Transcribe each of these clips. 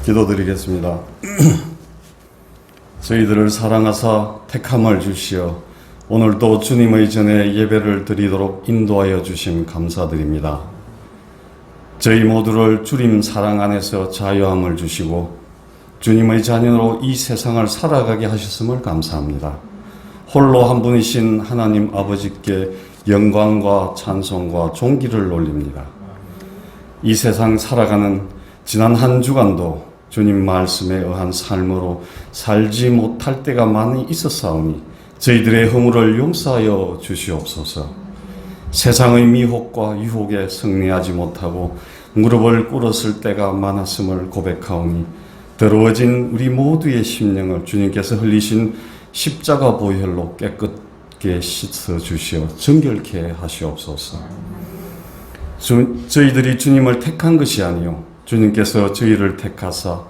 기도드리겠습니다. 저희들을 사랑하사 택함을 주시어 오늘도 주님의 전에 예배를 드리도록 인도하여 주심 감사드립니다. 저희 모두를 주님 사랑 안에서 자유함을 주시고 주님의 자녀로 이 세상을 살아가게 하셨음을 감사합니다. 홀로 한 분이신 하나님 아버지께 영광과 찬송과 존귀를 올립니다. 이 세상 살아가는 지난 한 주간도 주님 말씀에 의한 삶으로 살지 못할 때가 많이 있었사오니 저희들의 허물을 용서하여 주시옵소서. 세상의 미혹과 유혹에 승리하지 못하고 무릎을 꿇었을 때가 많았음을 고백하오니 더러워진 우리 모두의 심령을 주님께서 흘리신 십자가 보혈로 깨끗게 씻어 주시어 정결케 하시옵소서. 저희들이 주님을 택한 것이 아니요 주님께서 저희를 택하사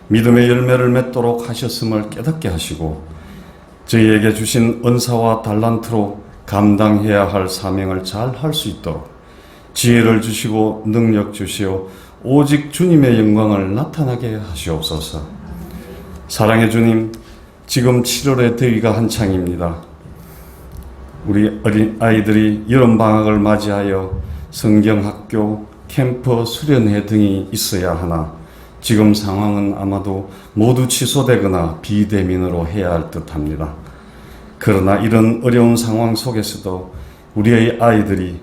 믿음의 열매를 맺도록 하셨음을 깨닫게 하시고 저희에게 주신 은사와 달란트로 감당해야 할 사명을 잘 할 수 있도록 지혜를 주시고 능력 주시어 오직 주님의 영광을 나타나게 하시옵소서. 사랑의 주님, 지금 7월의 더위가 한창입니다. 우리 어린 아이들이 여름방학을 맞이하여 성경학교, 캠프, 수련회 등이 있어야 하나 지금 상황은 아마도 모두 취소되거나 비대면으로 해야 할 듯합니다. 그러나 이런 어려운 상황 속에서도 우리의 아이들이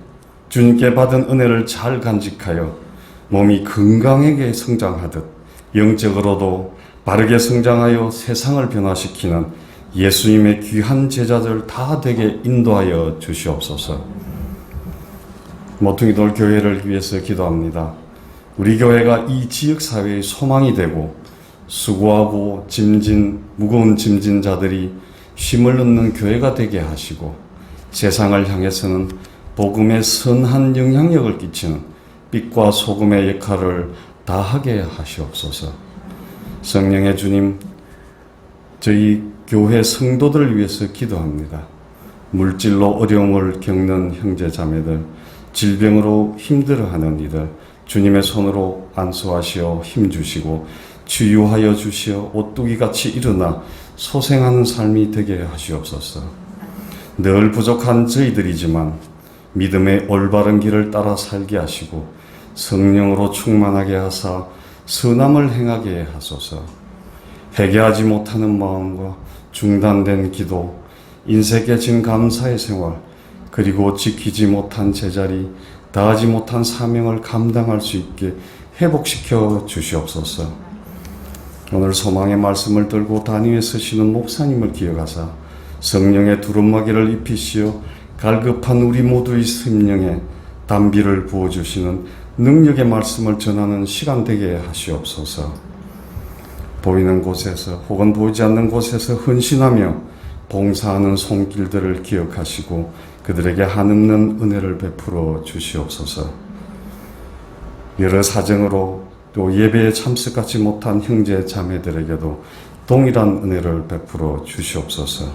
주님께 받은 은혜를 잘 간직하여 몸이 건강하게 성장하듯 영적으로도 바르게 성장하여 세상을 변화시키는 예수님의 귀한 제자들 다 되게 인도하여 주시옵소서. 모퉁이돌 교회를 위해서 기도합니다. 우리 교회가 이 지역사회의 소망이 되고 수고하고 무거운 짐진자들이 쉼을 얻는 교회가 되게 하시고 세상을 향해서는 복음의 선한 영향력을 끼치는 빛과 소금의 역할을 다하게 하시옵소서. 성령의 주님, 저희 교회 성도들을 위해서 기도합니다. 물질로 어려움을 겪는 형제자매들, 질병으로 힘들어하는 이들 주님의 손으로 안수하시어 힘주시고 치유하여 주시어 오뚜기같이 일어나 소생하는 삶이 되게 하시옵소서. 늘 부족한 저희들이지만 믿음의 올바른 길을 따라 살게 하시고 성령으로 충만하게 하사 선함을 행하게 하소서. 회개하지 못하는 마음과 중단된 기도, 인색에 진 감사의 생활, 그리고 지키지 못한 제자리, 다하지 못한 사명을 감당할 수 있게 회복시켜 주시옵소서. 오늘 소망의 말씀을 들고 단위에 서시는 목사님을 기억하사 성령의 두루마기를 입히시어 갈급한 우리 모두의 심령에 담비를 부어주시는 능력의 말씀을 전하는 시간 되게 하시옵소서. 보이는 곳에서 혹은 보이지 않는 곳에서 헌신하며 봉사하는 손길들을 기억하시고 그들에게 한없는 은혜를 베풀어 주시옵소서. 여러 사정으로 또 예배에 참석하지 못한 형제 자매들에게도 동일한 은혜를 베풀어 주시옵소서.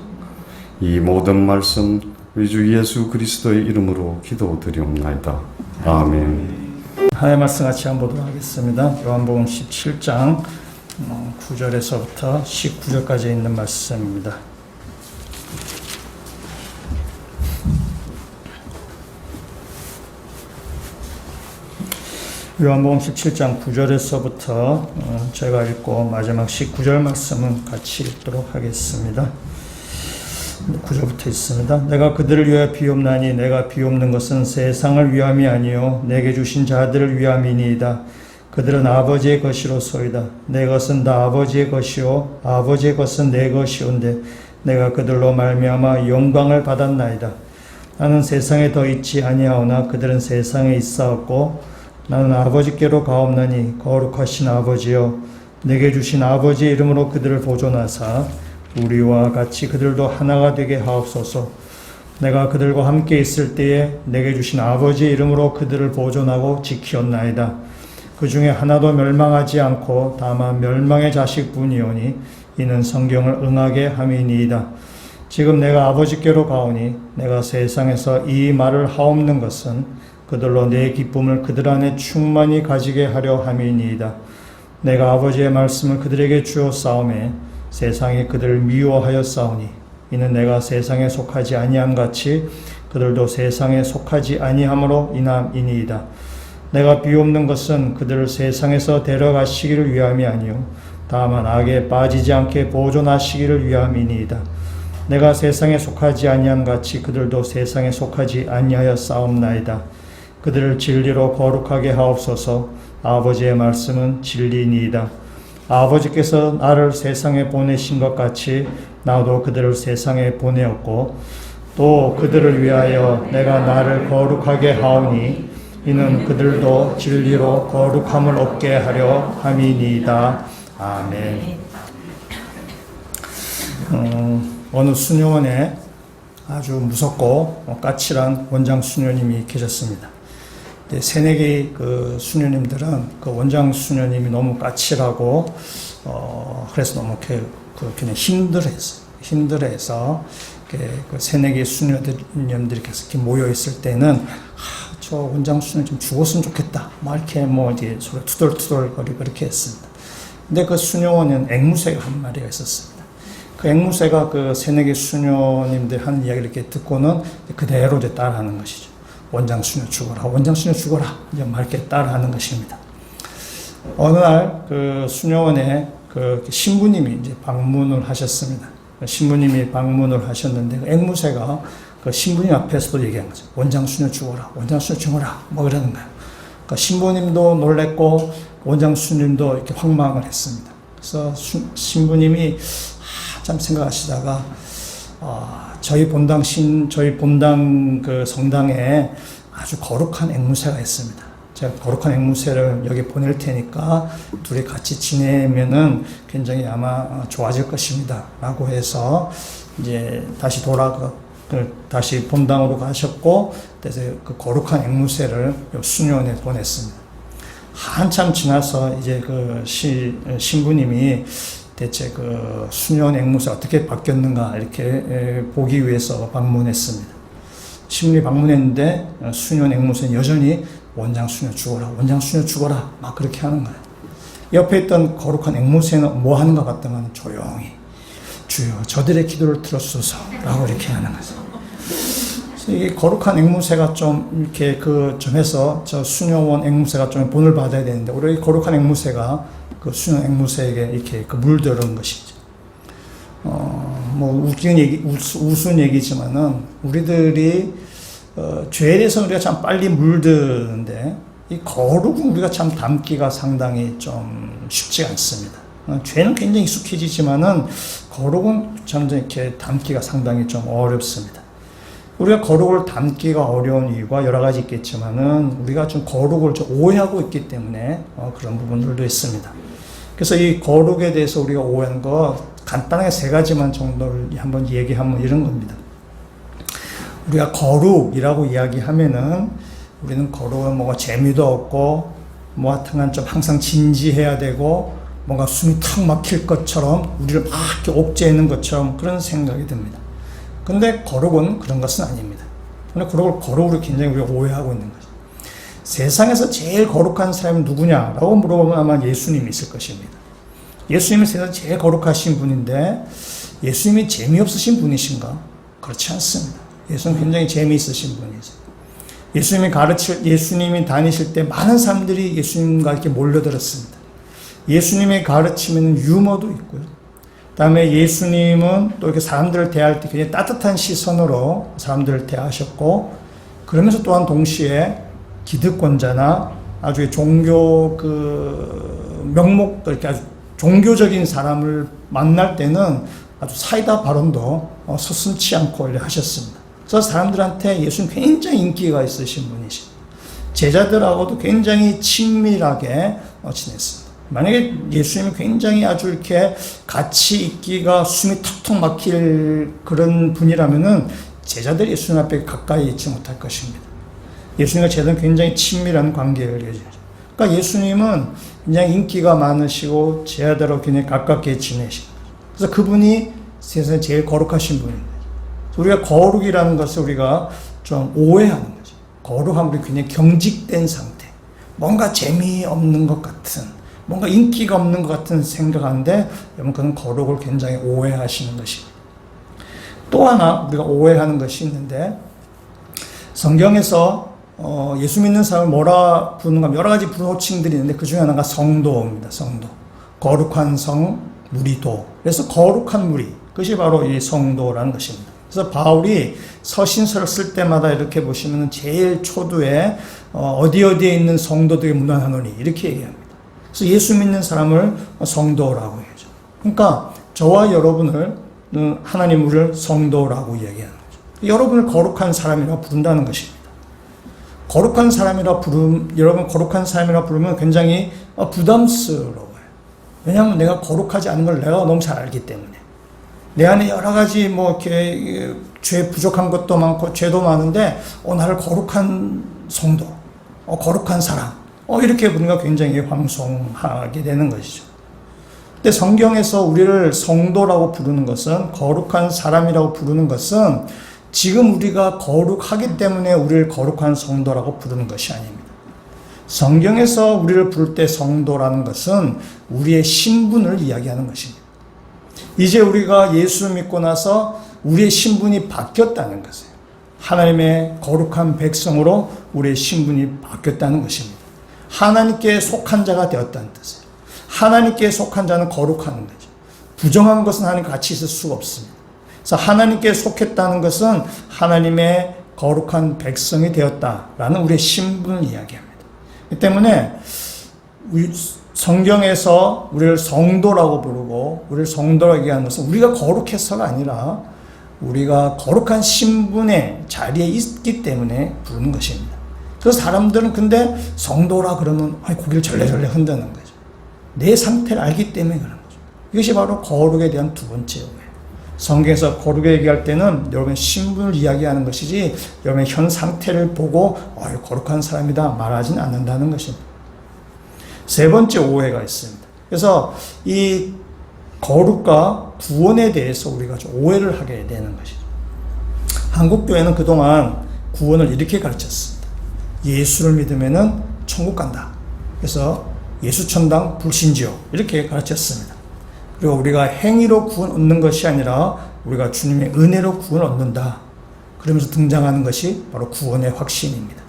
이 모든 말씀 우리 주 예수 그리스도의 이름으로 기도드리옵나이다. 아멘. 하나님의 말씀 같이 한번 보도록 하겠습니다. 요한복음 17장 9절에서부터 19절까지 있는 말씀입니다. 요한복음 17장 9절에서부터 제가 읽고 마지막 19절 말씀은 같이 읽도록 하겠습니다. 9절부터 있습니다. 내가 그들을 위하여 비옵나니 내가 비옵는 것은 세상을 위함이 아니요 내게 주신 자들을 위함이니이다. 그들은 아버지의 것이로소이다. 내 것은 다 아버지의 것이요 아버지의 것은 내 것이온데 내가 그들로 말미암아 영광을 받았나이다. 나는 세상에 더 있지 아니하오나 그들은 세상에 있사옵고 나는 아버지께로 가옵나니 거룩하신 아버지여 내게 주신 아버지의 이름으로 그들을 보존하사 우리와 같이 그들도 하나가 되게 하옵소서. 내가 그들과 함께 있을 때에 내게 주신 아버지의 이름으로 그들을 보존하고 지키었나이다. 그 중에 하나도 멸망하지 않고 다만 멸망의 자식뿐이오니 이는 성경을 응하게 함이니이다. 지금 내가 아버지께로 가오니 내가 세상에서 이 말을 하옵는 것은 그들로 내 기쁨을 그들 안에 충만히 가지게 하려 함이니이다. 내가 아버지의 말씀을 그들에게 주었사오매 세상이 그들을 미워하였사오니 이는 내가 세상에 속하지 아니함 같이 그들도 세상에 속하지 아니함으로 인함이니이다. 내가 비옵는 것은 그들을 세상에서 데려가시기를 위함이 아니요 다만 악에 빠지지 않게 보존하시기를 위함이니이다. 내가 세상에 속하지 아니함 같이 그들도 세상에 속하지 아니하였사옵나이다. 그들을 진리로 거룩하게 하옵소서. 아버지의 말씀은 진리니이다. 아버지께서 나를 세상에 보내신 것 같이 나도 그들을 세상에 보내었고 또 그들을 위하여 내가 나를 거룩하게 하오니 이는 그들도 진리로 거룩함을 얻게 하려 함이니이다. 아멘. 어느 수녀원에 아주 무섭고 까칠한 원장 수녀님이 계셨습니다. 새내기 그 수녀님들은 그 원장 수녀님이 너무 까칠하고 그래서 너무 그냥 힘들어해서 그 새내기 수녀님들이 계속 이렇게 모여 있을 때는 저 원장 수녀 좀 죽었으면 좋겠다. 막 이렇게 뭐 이제 서로 투덜투덜거리고 그렇게 했습니다. 근데 그 수녀원에는 앵무새가 한 마리가 있었습니다. 그 앵무새가 그 새내기 수녀님들 하는 이야기를 이렇게 듣고는 그대로 이제 따라하는 것이죠. 원장 수녀 죽어라, 원장 수녀 죽어라, 이제 막 이렇게 따라하는 것입니다. 어느 날 그 수녀원에 그 신부님이 이제 방문을 하셨습니다. 신부님이 방문을 하셨는데 그 앵무새가 그 신부님 앞에서도 얘기한 거죠. 원장 수녀 죽어라, 원장 수녀 죽어라, 뭐 그러는 거예요. 그러니까 신부님도 놀랬고 원장 수녀님도 이렇게 황망을 했습니다. 그래서 신부님이 참 생각하시다가 저희 본당 그 성당에 아주 거룩한 앵무새가 있습니다. 제가 거룩한 앵무새를 여기 보낼 테니까 둘이 같이 지내면은 굉장히 아마 좋아질 것입니다. 라고 해서 이제 다시 본당으로 가셨고, 그래서 그 거룩한 앵무새를 수녀원에 보냈습니다. 한참 지나서 이제 그 신부님이 대체 그 수녀원 앵무새 어떻게 바뀌었는가 이렇게 보기 위해서 방문했습니다. 신부님이 방문했는데 수녀원 앵무새는 여전히 원장 수녀 죽어라, 원장 수녀 죽어라 막 그렇게 하는 거예요. 옆에 있던 거룩한 앵무새는 뭐 하는 것 같다면 조용히 주여 저들의 기도를 들어주소서 라고 이렇게 하는 거죠. 이 거룩한 앵무새가 좀 이렇게 좀 해서 저 수녀원 앵무새가 좀 본을 받아야 되는데 우리 거룩한 앵무새가 그 수녀 앵무새에게 이렇게 물들은 것이죠. 뭐 우스운 얘기지만은 우리들이 죄에 대해서 우리가 참 빨리 물드는데 이 거룩은 우리가 참 담기가 상당히 좀 쉽지 않습니다. 죄는 굉장히 익숙해지지만은 거룩은 참 이렇게 담기가 상당히 좀 어렵습니다. 우리가 거룩을 담기가 어려운 이유가 여러 가지 있겠지만은 우리가 좀 거룩을 좀 오해하고 있기 때문에 그런 부분들도 있습니다. 그래서 이 거룩에 대해서 우리가 오해하는 거 간단하게 세 가지만 정도를 한번 얘기하면 이런 겁니다. 우리가 거룩이라고 이야기하면은 우리는 거룩은 뭔가 재미도 없고 뭐 하여튼간 좀 항상 진지해야 되고 뭔가 숨이 탁 막힐 것처럼 우리를 막 이렇게 옥죄이는 것처럼 그런 생각이 듭니다. 근데 거룩은 그런 것은 아닙니다. 근데 거룩을 굉장히 우리가 오해하고 있는 거죠. 세상에서 제일 거룩한 사람이 누구냐라고 물어보면 아마 예수님이 있을 것입니다. 예수님은 세상에서 제일 거룩하신 분인데 예수님이 재미없으신 분이신가? 그렇지 않습니다. 예수님은 굉장히 재미있으신 분이죠. 예수님이 다니실 때 많은 사람들이 예수님과 이렇게 몰려들었습니다. 예수님의 가르침에는 유머도 있고요. 그다음에 예수님은 또 이렇게 사람들을 대할 때 굉장히 따뜻한 시선으로 사람들을 대하셨고, 그러면서 또한 동시에 기득권자나 아주 종교 명목들, 이렇게 아주 종교적인 사람을 만날 때는 아주 사이다 발언도 서슴지 않고 하셨습니다. 그래서 사람들한테 예수님 굉장히 인기가 있으신 분이십니다. 제자들하고도 굉장히 친밀하게 지냈습니다. 만약에 예수님이 굉장히 아주 이렇게 같이 있기가 숨이 턱턱 막힐 그런 분이라면은 제자들이 예수님 앞에 가까이 있지 못할 것입니다. 예수님과 제자들은 굉장히 친밀한 관계를 이어지죠. 그러니까 예수님은 굉장히 인기가 많으시고 제자들하고 굉장히 가깝게 지내시고, 그래서 그분이 세상에 제일 거룩하신 분입니다. 우리가 거룩이라는 것을 우리가 좀 오해하는 거죠. 거룩함은 굉장히 경직된 상태, 뭔가 재미없는 것 같은 뭔가 인기가 없는 것 같은 생각하는데 여러분 그는 거룩을 굉장히 오해하시는 것입니다. 또 하나 우리가 오해하는 것이 있는데 성경에서 예수 믿는 사람을 뭐라 부르는가 여러 가지 부호칭들이 있는데 그 중에 하나가 성도입니다. 성도. 거룩한 성, 무리도. 그래서 거룩한 무리. 그것이 바로 이 성도라는 것입니다. 그래서 바울이 서신서를 쓸 때마다 이렇게 보시면 제일 초두에 어디에 있는 성도들이 문안하노니 이렇게 얘기합니다. 그래서 예수 믿는 사람을 성도라고 얘기하죠. 그러니까 저와 여러분을 하나님 우리를 성도라고 얘기하는 거죠. 여러분을 거룩한 사람이라고 부른다는 것입니다. 거룩한 사람이라 여러분 거룩한 사람이라 부르면 굉장히 부담스러워요. 왜냐하면 내가 거룩하지 않은 걸 내가 너무 잘 알기 때문에. 내 안에 여러 가지 이렇게 죄 부족한 것도 많고 죄도 많은데 나를 거룩한 성도, 거룩한 사람, 이렇게 부르니까 굉장히 황송하게 되는 것이죠. 근데 성경에서 우리를 성도라고 부르는 것은 거룩한 사람이라고 부르는 것은 지금 우리가 거룩하기 때문에 우리를 거룩한 성도라고 부르는 것이 아닙니다. 성경에서 우리를 부를 때 성도라는 것은 우리의 신분을 이야기하는 것입니다. 이제 우리가 예수 믿고 나서 우리의 신분이 바뀌었다는 것이에요. 하나님의 거룩한 백성으로 우리의 신분이 바뀌었다는 것입니다. 하나님께 속한 자가 되었다는 뜻이에요. 하나님께 속한 자는 거룩한 거죠. 부정한 것은 하나님 같이 있을 수가 없습니다. 그래서 하나님께 속했다는 것은 하나님의 거룩한 백성이 되었다라는 우리의 신분을 이야기합니다. 그 때문에 성경에서 우리를 성도라고 부르고 우리를 성도라고 얘기하는 것은 우리가 거룩해서가 아니라 우리가 거룩한 신분의 자리에 있기 때문에 부르는 것입니다. 그래서 사람들은 근데 성도라 그러면 고개를 절레절레 흔드는 거죠. 내 상태를 알기 때문에 그런 거죠. 이것이 바로 거룩에 대한 두 번째 오해예요. 성경에서 거룩을 얘기할 때는 여러분의 신분을 이야기하는 것이지 여러분의 현 상태를 보고 거룩한 사람이다 말하진 않는다는 것입니다. 세 번째 오해가 있습니다. 그래서 이 거룩과 구원에 대해서 우리가 좀 오해를 하게 되는 것이죠. 한국교회는 그동안 구원을 이렇게 가르쳤습니다. 예수를 믿으면 천국 간다. 그래서 예수천당 불신지요. 이렇게 가르쳤습니다. 그리고 우리가 행위로 구원 얻는 것이 아니라 우리가 주님의 은혜로 구원 얻는다. 그러면서 등장하는 것이 바로 구원의 확신입니다.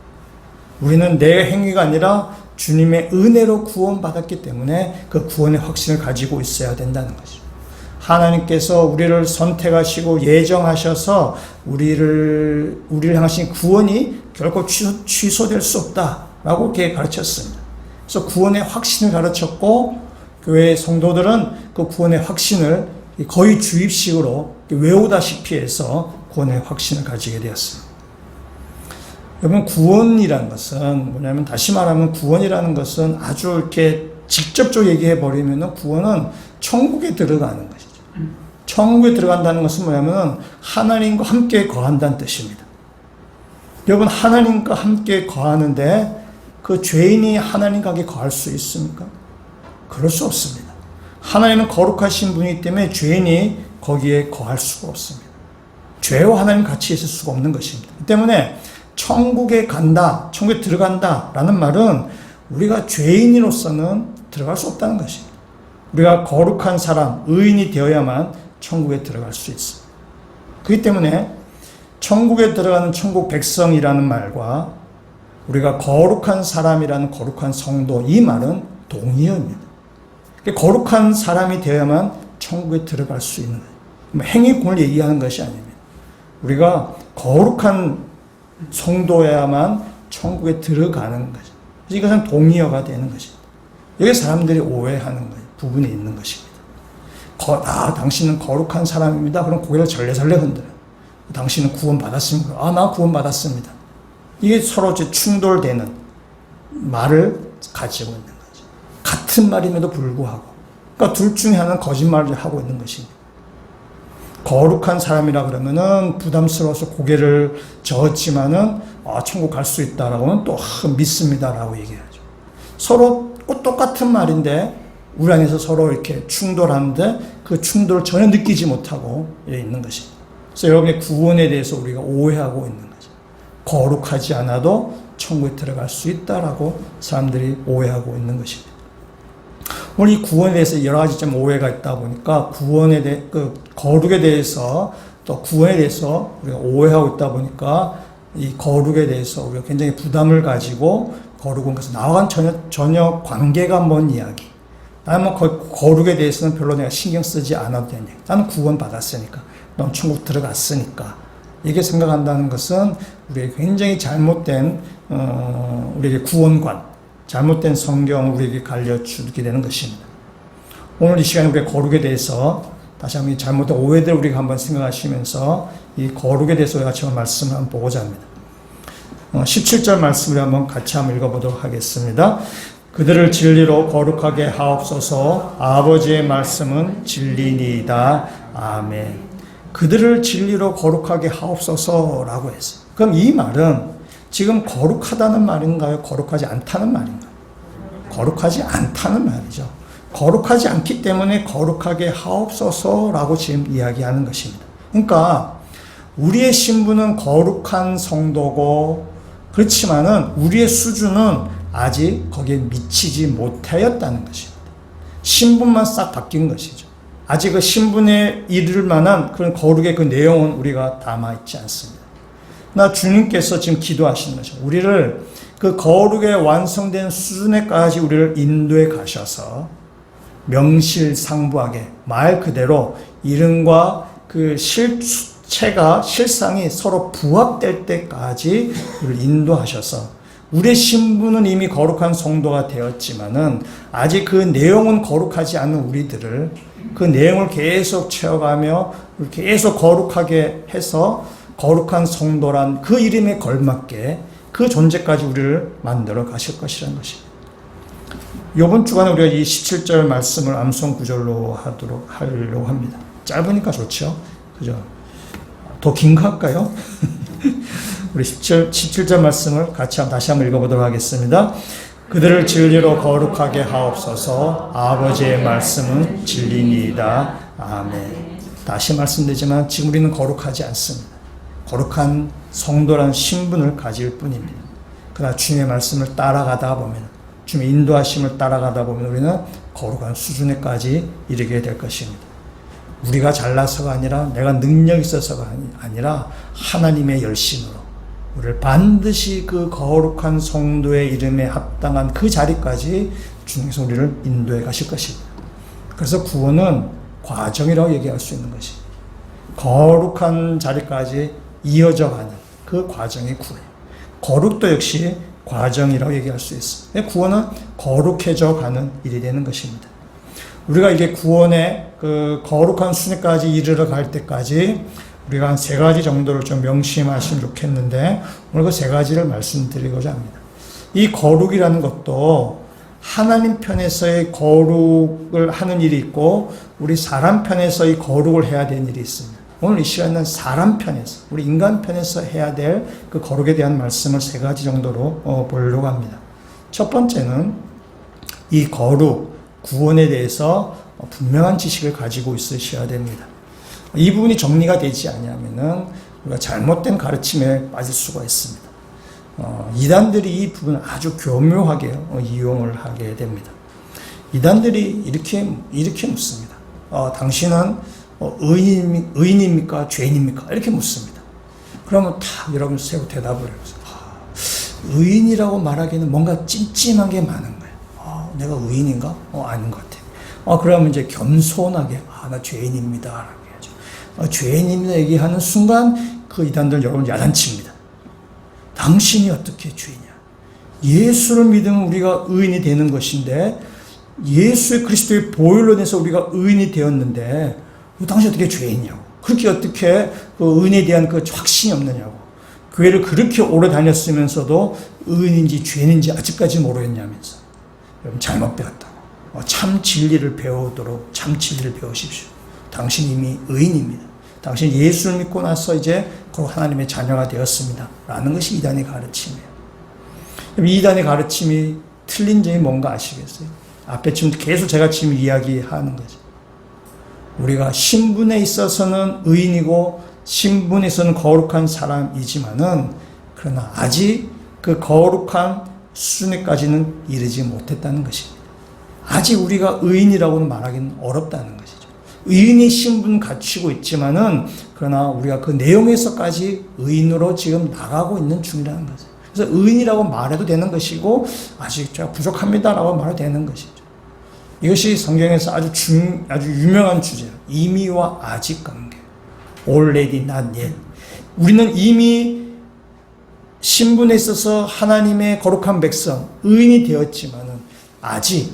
우리는 내 행위가 아니라 주님의 은혜로 구원받았기 때문에 그 구원의 확신을 가지고 있어야 된다는 것이죠. 하나님께서 우리를 선택하시고 예정하셔서 우리를 향하신 구원이 결코 취소될 수 없다라고 이렇게 가르쳤습니다. 그래서 구원의 확신을 가르쳤고 교회의 성도들은 그 구원의 확신을 거의 주입식으로 외우다시피 해서 구원의 확신을 가지게 되었습니다. 여러분 구원이라는 것은 뭐냐면 다시 말하면 구원이라는 것은 아주 이렇게 직접적으로 얘기해 버리면 구원은 천국에 들어가는 것이죠. 천국에 들어간다는 것은 뭐냐면 하나님과 함께 거한다는 뜻입니다. 여러분 하나님과 함께 거하는데 그 죄인이 하나님과 함께 거할 수 있습니까? 그럴 수 없습니다. 하나님은 거룩하신 분이기 때문에 죄인이 거기에 거할 수가 없습니다. 죄와 하나님 같이 있을 수가 없는 것입니다. 때문에 천국에 간다, 천국에 들어간다 라는 말은 우리가 죄인으로서는 들어갈 수 없다는 것입니다. 우리가 거룩한 사람, 의인이 되어야만 천국에 들어갈 수 있습니다. 그렇기 때문에 천국에 들어가는 천국 백성이라는 말과 우리가 거룩한 사람이라는 거룩한 성도 이 말은 동의어입니다. 거룩한 사람이 되어야만 천국에 들어갈 수 있는 거예요. 행위권을 얘기하는 것이 아닙니다. 우리가 거룩한 성도여야만 천국에 들어가는 거죠. 그래서 이것은 동의어가 되는 것입니다. 여기 사람들이 오해하는 거예요. 부분이 있는 것입니다. 당신은 거룩한 사람입니다. 그럼 고개를 절레절레 흔들어요. 당신은 구원받았습니까? 나 구원받았습니다. 이게 서로 충돌되는 말을 가지고 있는 거죠. 같은 말임에도 불구하고. 그러니까 둘 중에 하나는 거짓말을 하고 있는 것입니다. 거룩한 사람이라 그러면은 부담스러워서 고개를 저었지만은 천국 갈 수 있다라고는 또 믿습니다라고 얘기하죠. 서로 똑같은 말인데 우리 안에서 서로 이렇게 충돌하는데 그 충돌을 전혀 느끼지 못하고 있는 것입니다. 그래서 여러분의 구원에 대해서 우리가 오해하고 있는 거죠. 거룩하지 않아도 천국에 들어갈 수 있다라고 사람들이 오해하고 있는 것입니다. 오늘 이 구원에 대해서 여러 가지 좀 오해가 있다 보니까 구원에 대해 거룩에 대해서 또 구원에 대해서 우리가 오해하고 있다 보니까 이 거룩에 대해서 우리가 굉장히 부담을 가지고 거룩은 그래서 나와는 전혀 관계가 먼 이야기. 나는 뭐 거룩에 대해서는 별로 내가 신경 쓰지 않아도 되냐. 나는 구원 받았으니까. 넌 천국 들어갔으니까. 이렇게 생각한다는 것은 우리의 굉장히 잘못된 우리에게 구원관, 잘못된 성경을 우리에게 가르쳐주게 되는 것입니다. 오늘 이 시간에 우리가 거룩에 대해서 다시 한번 이 잘못된 오해들을 우리가 한번 생각하시면서 이 거룩에 대해서 같이 한번 말씀을 한번 보고자 합니다. 17절 말씀을 한번 같이 한번 읽어보도록 하겠습니다. 그들을 진리로 거룩하게 하옵소서. 아버지의 말씀은 진리니이다. 아멘. 그들을 진리로 거룩하게 하옵소서라고 했어요. 그럼 이 말은 지금 거룩하다는 말인가요? 거룩하지 않다는 말인가요? 거룩하지 않다는 말이죠. 거룩하지 않기 때문에 거룩하게 하옵소서라고 지금 이야기하는 것입니다. 그러니까 우리의 신분은 거룩한 성도고 그렇지만은 우리의 수준은 아직 거기에 미치지 못하였다는 것입니다. 신분만 싹 바뀐 것이죠. 아직 그 신분에 이를 만한 그런 거룩의 그 내용은 우리가 담아있지 않습니다. 나 주님께서 지금 기도하시는 것이죠. 우리를 그 거룩의 완성된 수준에까지 우리를 인도해 가셔서 명실상부하게 말 그대로 이름과 그 실체가 실상이 서로 부합될 때까지 우리를 인도하셔서 우리의 신분은 이미 거룩한 성도가 되었지만은 아직 그 내용은 거룩하지 않은 우리들을 그 내용을 계속 채워가며 계속 거룩하게 해서 거룩한 성도란 그 이름에 걸맞게 그 존재까지 우리를 만들어 가실 것이라는 것입니다. 이번 주간에 우리가 이 17절 말씀을 암송 구절로 하려고 합니다. 짧으니까 좋죠? 그죠? 더 긴 거 할까요? 우리 17절 말씀을 같이 다시 한번 읽어보도록 하겠습니다. 그들을 진리로 거룩하게 하옵소서. 아버지의 말씀은 진리니이다. 아멘. 다시 말씀드리지만 지금 우리는 거룩하지 않습니다. 거룩한 성도라는 신분을 가질 뿐입니다. 그러나 주님의 말씀을 따라가다 보면, 주님의 인도하심을 따라가다 보면 우리는 거룩한 수준에까지 이르게 될 것입니다. 우리가 잘나서가 아니라 내가 능력이 있어서가 아니라 하나님의 열심으로 우리를 반드시 그 거룩한 성도의 이름에 합당한 그 자리까지 주님께서 우리를 인도해 가실 것입니다. 그래서 구원은 과정이라고 얘기할 수 있는 것입니다. 거룩한 자리까지 이어져 가는 그 과정이 구원이에요. 거룩도 역시 과정이라고 얘기할 수 있습니다. 구원은 거룩해져 가는 일이 되는 것입니다. 우리가 이게 구원의 그 거룩한 순위까지 이르러 갈 때까지 우리가 한 세 가지 정도를 좀 명심하시면 좋겠는데 오늘 그 세 가지를 말씀드리고자 합니다. 이 거룩이라는 것도 하나님 편에서의 거룩을 하는 일이 있고 우리 사람 편에서의 거룩을 해야 되는 일이 있습니다. 오늘 이 시간은 사람 편에서, 우리 인간 편에서 해야 될 그 거룩에 대한 말씀을 세 가지 정도로 보려고 합니다. 첫 번째는 이 거룩, 구원에 대해서 분명한 지식을 가지고 있으셔야 됩니다. 이 부분이 정리가 되지 않으면은 우리가 잘못된 가르침에 빠질 수가 있습니다. 이단들이 이 부분을 아주 교묘하게 이용을 하게 됩니다. 이단들이 이렇게 묻습니다. 당신은 의인입니까? 죄인입니까? 이렇게 묻습니다. 그러면 다 여러분 세고 대답을 해요. 의인이라고 말하기에는 뭔가 찜찜한 게 많은 거예요. 내가 의인인가? 아닌 것 같아요. 그러면 이제 겸손하게, 나 죄인입니다. 라고 해야죠. 죄인입니다. 얘기하는 순간 그 이단들 여러분 야단칩니다. 당신이 어떻게 죄인이야? 예수를 믿으면 우리가 의인이 되는 것인데, 예수의 그리스도의 보혈로 인해서 우리가 의인이 되었는데, 당신 어떻게 죄인이냐고. 그렇게 어떻게 그 의인에 대한 그 확신이 없느냐고. 교회를 그렇게 오래 다녔으면서도 의인인지 죄인인지 아직까지 모르겠냐면서. 여러분 잘못 배웠다고. 참 진리를 배우도록 참 진리를 배우십시오. 당신 이미 의인입니다. 당신 예수를 믿고 나서 이제 하나님의 자녀가 되었습니다. 라는 것이 이단의 가르침이에요. 이 이단의 가르침이 틀린 점이 뭔가 아시겠어요? 앞에 지금 계속 제가 지금 이야기하는 거죠. 우리가 신분에 있어서는 의인이고 신분에 있어서는 거룩한 사람이지만은 그러나 아직 그 거룩한 수준에까지는 이르지 못했다는 것입니다. 아직 우리가 의인이라고는 말하기는 어렵다는 것이죠. 의인의 신분 갖추고 있지만은 그러나 우리가 그 내용에서까지 의인으로 지금 나가고 있는 중이라는 거죠. 그래서 의인이라고 말해도 되는 것이고 아직 제가 부족합니다라고 말해도 되는 것이죠. 이것이 성경에서 아주 유명한 주제예요. 이미와 아직 관계. Already not yet. 우리는 이미 신분에 있어서 하나님의 거룩한 백성, 의인이 되었지만은 아직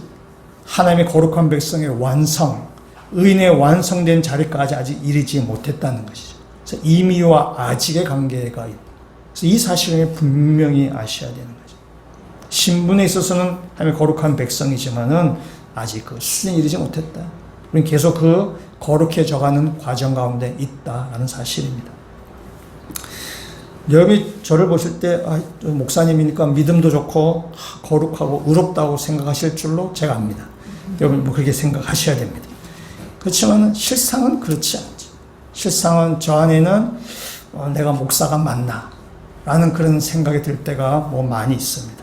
하나님의 거룩한 백성의 완성, 의인의 완성된 자리까지 아직 이르지 못했다는 것이죠. 그래서 이미와 아직의 관계가 있다. 그래서 이 사실을 분명히 아셔야 되는 거죠. 신분에 있어서는 하나님의 거룩한 백성이지만은 아직 그 수준에 이르지 못했다. 우리는 계속 그 거룩해져가는 과정 가운데 있다라는 사실입니다. 여러분이 저를 보실 때 목사님이니까 믿음도 좋고 거룩하고 의롭다고 생각하실 줄로 제가 압니다. 여러분 뭐 그렇게 생각하셔야 됩니다. 그렇지만 실상은 그렇지 않죠. 실상은 저 안에는 내가 목사가 맞나 라는 그런 생각이 들 때가 뭐 많이 있습니다.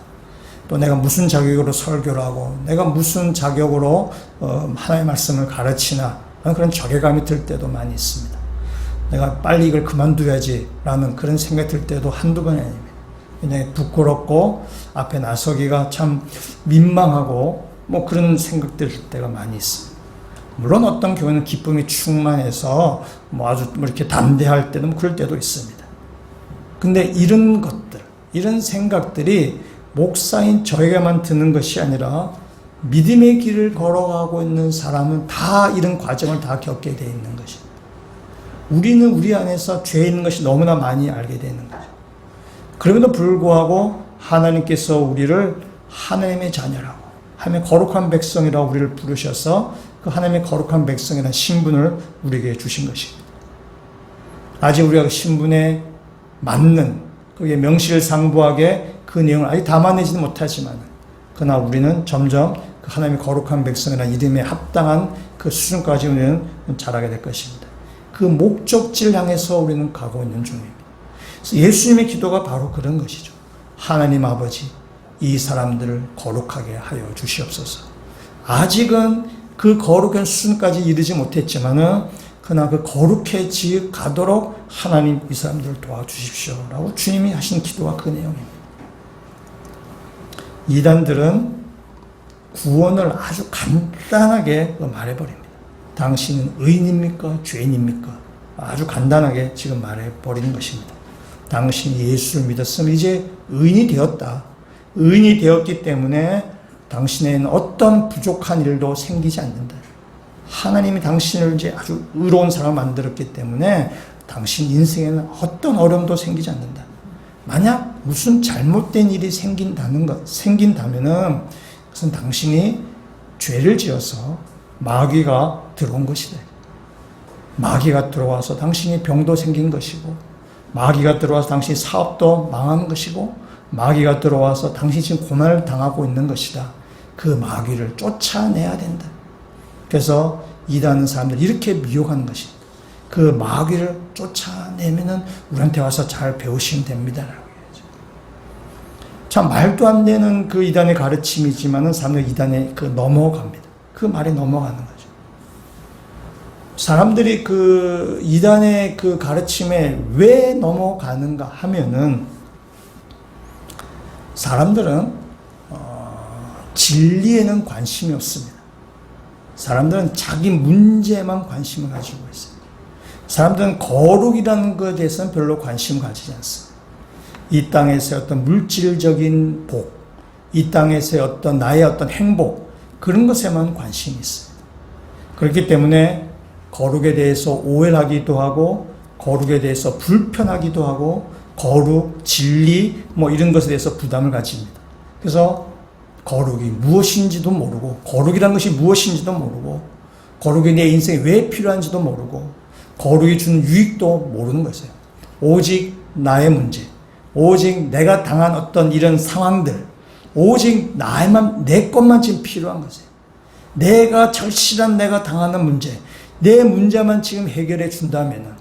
또 내가 무슨 자격으로 설교를 하고 내가 무슨 자격으로 하나님의 말씀을 가르치나 라는 그런 자괴감이 들 때도 많이 있습니다. 내가 빨리 이걸 그만둬야지 라는 그런 생각이 들 때도 한두 번이 아닙니다. 그냥 부끄럽고 앞에 나서기가 참 민망하고 뭐 그런 생각들 들 때가 많이 있습니다. 물론 어떤 경우는 기쁨이 충만해서 뭐 아주 뭐 이렇게 담대할 때는 그럴 때도 있습니다. 근데 이런 것들, 이런 생각들이 목사인 저에게만 드는 것이 아니라 믿음의 길을 걸어가고 있는 사람은 다 이런 과정을 다 겪게 되어 있는 것입니다. 우리는 우리 안에서 죄 있는 것이 너무나 많이 알게 되는 거죠. 그럼에도 불구하고 하나님께서 우리를 하나님의 자녀라고, 하나님의 거룩한 백성이라고 우리를 부르셔서 그 하나님의 거룩한 백성이라는 신분을 우리에게 주신 것입니다. 아직 우리가 그 신분에 맞는, 그게 명실상부하게 그 내용을 아직 담아내지는 못하지만, 그러나 우리는 점점 그 하나님의 거룩한 백성이라는 이름에 합당한 그 수준까지 우리는 자라게 될 것입니다. 그 목적지를 향해서 우리는 가고 있는 중입니다. 그래서 예수님의 기도가 바로 그런 것이죠. 하나님 아버지, 이 사람들을 거룩하게 하여 주시옵소서. 아직은 그 거룩한 수준까지 이르지 못했지만은 그러나 그 거룩해지 가도록 하나님 이 사람들을 도와주십시오라고 주님이 하신 기도가 그 내용입니다. 이단들은 구원을 아주 간단하게 말해버립니다. 당신은 의인입니까? 죄인입니까? 아주 간단하게 지금 말해버리는 것입니다. 당신이 예수를 믿었으면 이제 의인이 되었다. 의인이 되었기 때문에 당신에는 어떤 부족한 일도 생기지 않는다. 하나님이 당신을 이제 아주 의로운 사람을 만들었기 때문에 당신 인생에는 어떤 어려움도 생기지 않는다. 만약 무슨 잘못된 일이 생긴다면은 그것은 당신이 죄를 지어서 마귀가 들어온 것이다. 마귀가 들어와서 당신이 병도 생긴 것이고, 마귀가 들어와서 당신이 사업도 망한 것이고, 마귀가 들어와서 당신이 지금 고난을 당하고 있는 것이다. 그 마귀를 쫓아내야 된다. 그래서 이단은 사람들 이렇게 미혹하는 것입니다. 그 마귀를 쫓아내면은 우리한테 와서 잘 배우시면 됩니다. 참 말도 안 되는 그 이단의 가르침이지만은 사람들 이단에 넘어갑니다. 그 말에 넘어가는 거죠. 사람들이 그 이단의 그 가르침에 왜 넘어가는가 하면은 사람들은 진리에는 관심이 없습니다. 사람들은 자기 문제만 관심을 가지고 있어요. 사람들은 거룩이라는 것에 대해서는 별로 관심을 가지지 않습니다. 이 땅에서의 어떤 물질적인 복, 이 땅에서의 어떤 나의 어떤 행복, 그런 것에만 관심이 있어요. 그렇기 때문에 거룩에 대해서 오해를 하기도 하고, 거룩에 대해서 불편하기도 하고, 거룩, 진리, 뭐 이런 것에 대해서 부담을 가집니다. 그래서 거룩이 무엇인지도 모르고, 거룩이라는 것이 무엇인지도 모르고, 거룩이 내 인생에 왜 필요한지도 모르고, 거룩이 주는 유익도 모르는 것이에요. 오직 나의 문제, 오직 내가 당한 어떤 이런 상황들, 오직 내 것만 지금 필요한 것이에요. 내가 절실한 내가 당하는 문제, 내 문제만 지금 해결해 준다면은,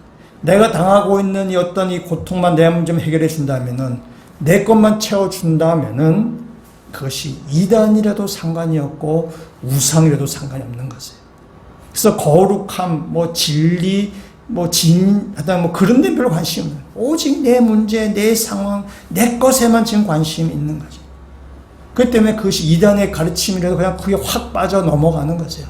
내가 당하고 있는 이 어떤 이 고통만 내 문제만 해결해 준다면은, 내 것만 채워 준다면은 그것이 이단이라도 상관이 없고 우상이라도 상관이 없는 것이에요. 그래서 거룩함, 진리, 그런 데 별로 관심이 없는 거예요. 오직 내 문제, 내 상황, 내 것에만 지금 관심이 있는 거죠. 그렇기 때문에 그것이 이단의 가르침이라도 그냥 그게 확 빠져 넘어가는 거죠.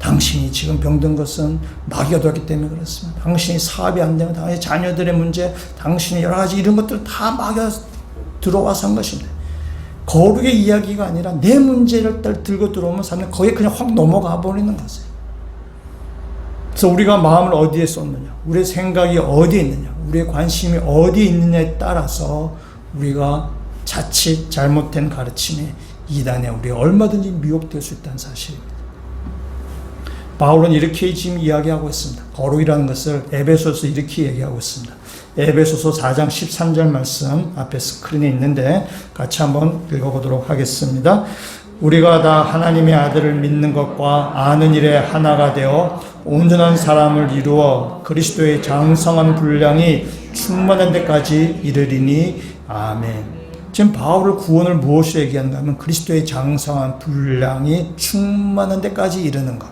당신이 지금 병든 것은 마귀가 들었기 때문에 그렇습니다. 당신이 사업이 안 되면 당신의 자녀들의 문제, 당신의 여러 가지 이런 것들 다 마귀가 들어와서 한 것입니다. 거룩의 이야기가 아니라 내 문제를 들고 들어오면 사람은 거기에 그냥 확 넘어가 버리는 거죠. 그래서 우리가 마음을 어디에 쏟느냐, 우리의 생각이 어디에 있느냐, 우리의 관심이 어디에 있느냐에 따라서 우리가 자칫 잘못된 가르침에 이단에 우리가 얼마든지 미혹될 수 있다는 사실입니다. 바울은 이렇게 지금 이야기하고 있습니다. 거룩이라는 것을 에베소서 이렇게 얘기하고 있습니다. 에베소서 4장 13절 말씀 앞에 스크린에 있는데 같이 한번 읽어보도록 하겠습니다. 우리가 다 하나님의 아들을 믿는 것과 아는 일에 하나가 되어 온전한 사람을 이루어 그리스도의 장성한 분량이 충만한 데까지 이르리니 아멘. 지금 바울의 구원을 무엇으로 얘기하는가 하면 그리스도의 장성한 분량이 충만한 데까지 이르는 것,